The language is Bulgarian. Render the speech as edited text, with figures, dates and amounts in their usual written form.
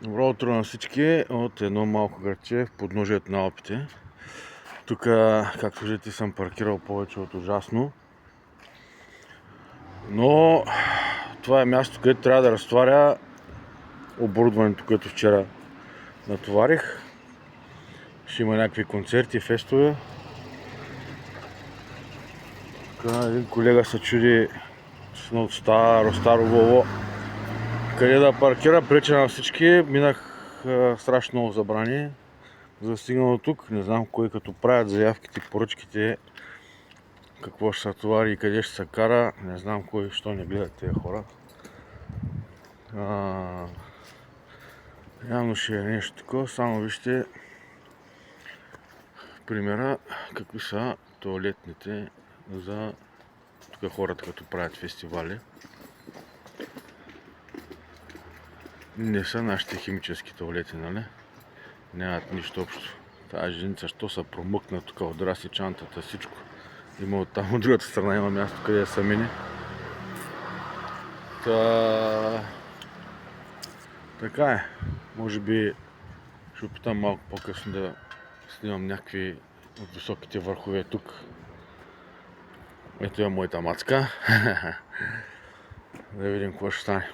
Добро утро на всички от едно малко градче в подножието на Алпите. Тук, както виждате, съм паркирал повече от ужасно. Но това е място, където трябва да разтоваря оборудването, което вчера натоварих. Ще има някакви концерти, фестове. Тук един колега се чуди от старо Волво къде да паркира, преча на всички. Минах страшно много забрани, за да стигна до тук. Не знам кой, като правят заявките, поръчките, какво ще се товари и къде ще се кара. Не знам кой, що не гледат тези хора. Явно ще е нещо такова, само вижте примера какви са тоалетните за тук хората, като правят фестивали. Не са нашите химически тоалети, нали? Нямат нищо общо. Тази женица, що се промъкна тук, отраси чантата, всичко. Има оттам, от другата страна има място, къде са мини. Така е. Може би ще опитам малко по-късно да снимам някакви от високите върхове тук. Ето е моята мацка. Да видим какво ще стане.